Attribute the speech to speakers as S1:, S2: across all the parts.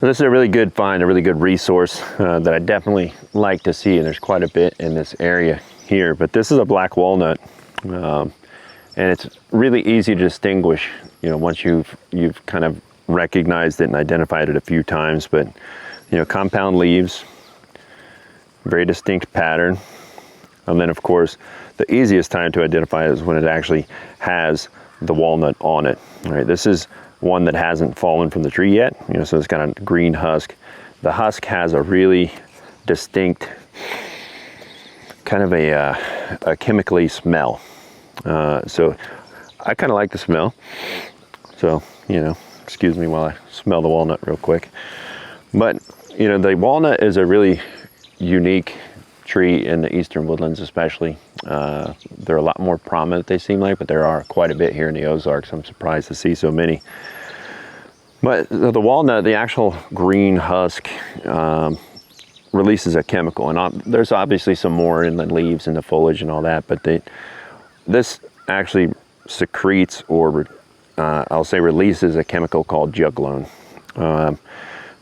S1: This is a really good find, a really good resource that I definitely like to see, and there's quite a bit in this area here. But this is a black walnut, and it's really easy to distinguish, once you've kind of recognized it and identified it a few times. But compound leaves, very distinct pattern, and then of course the easiest time to identify it is when it actually has the walnut on it. All right, this is one that hasn't fallen from the tree yet, so it's got a green husk. The husk has a really distinct kind of a chemically smell. So I kind of like the smell. So, excuse me while I smell the walnut real quick. But, the walnut is a really unique tree in the eastern woodlands especially. They're a lot more prominent, they seem like, but there are quite a bit here in the Ozarks. I'm surprised to see so many. But the walnut, the actual green husk, releases a chemical, and there's obviously some more in the leaves and the foliage and all that, but this actually secretes, or I'll say releases, a chemical called juglone.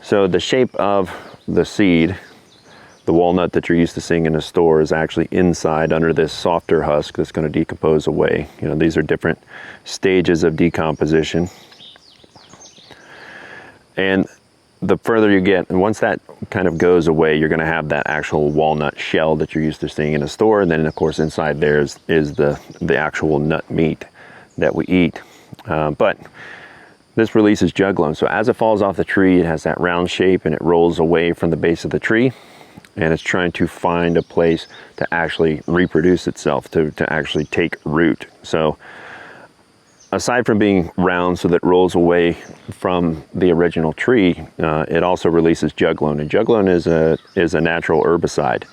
S1: So the shape of the seed, the walnut that you're used to seeing in a store, is actually inside under this softer husk that's going to decompose away. These are different stages of decomposition. And the further you get, and once that kind of goes away, you're going to have that actual walnut shell that you're used to seeing in a store. And then of course inside there is the actual nut meat that we eat. But this releases juglone. So as it falls off the tree, it has that round shape and it rolls away from the base of the tree. And it's trying to find a place to actually reproduce itself, to actually take root. So aside from being round so that it rolls away from the original tree, it also releases juglone. And juglone is a natural herbicide.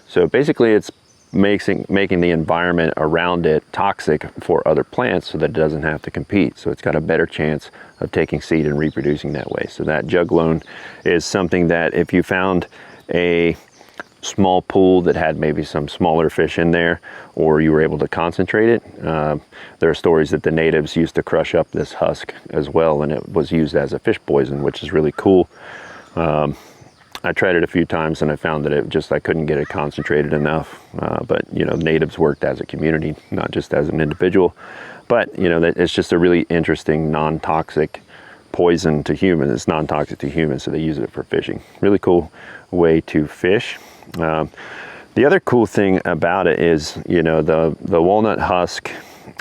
S1: So basically it's making the environment around it toxic for other plants so that it doesn't have to compete. So it's got a better chance of taking seed and reproducing that way. So that juglone is something that if you found a small pool that had maybe some smaller fish in there, or you were able to concentrate it, there are stories that the natives used to crush up this husk as well, and it was used as a fish poison, which is really cool. I tried it a few times and I found that I couldn't get it concentrated enough. But natives worked as a community, not just as an individual. But it's just a really interesting non-toxic poison to humans. It's non-toxic to humans, so they use it for fishing. Really cool way to fish. The other cool thing about it is, the walnut husk,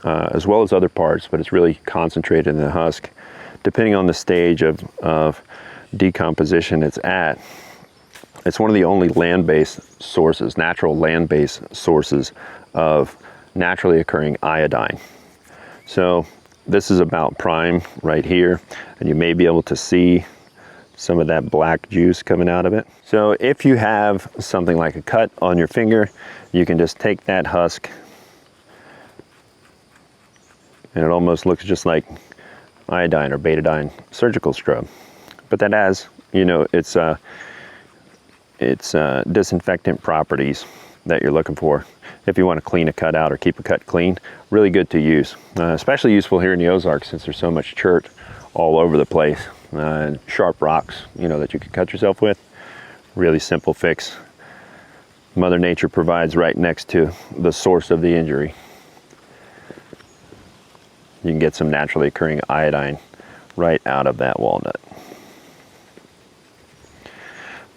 S1: as well as other parts, but it's really concentrated in the husk. Depending on the stage of decomposition it's at, it's one of the only land-based sources, natural land-based sources of naturally occurring iodine. So this is about prime right here, and you may be able to see some of that black juice coming out of it. So if you have something like a cut on your finger, you can just take that husk, and it almost looks just like iodine or betadine surgical scrub. But that has, it's disinfectant properties that you're looking for if you want to clean a cut out or keep a cut clean. Really good to use, especially useful here in the Ozarks since there's so much chert all over the place. Sharp rocks, that you can cut yourself with. Really simple fix. Mother Nature provides right next to the source of the injury. You can get some naturally occurring iodine right out of that walnut.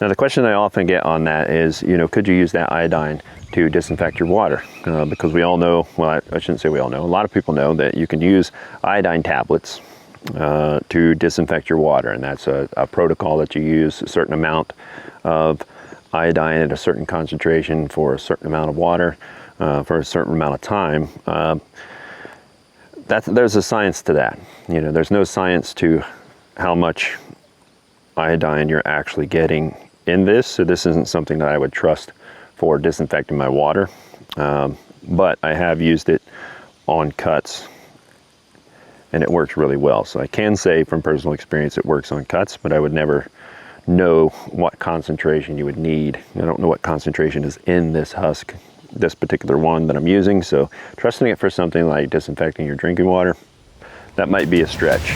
S1: Now the question I often get on that is, could you use that iodine to disinfect your water? Because we all know, well, I shouldn't say we all know, a lot of people know that you can use iodine tablets to disinfect your water, and that's a protocol that you use a certain amount of iodine at a certain concentration for a certain amount of water for a certain amount of time. There's a science to that. There's no science to how much iodine you're actually getting in this, so this isn't something that I would trust for disinfecting my water, but I have used it on cuts and it works really well. So I can say from personal experience it works on cuts, but I would never know what concentration you would need. I don't know what concentration is in this husk, this particular one that I'm using, so trusting it for something like disinfecting your drinking water, that might be a stretch.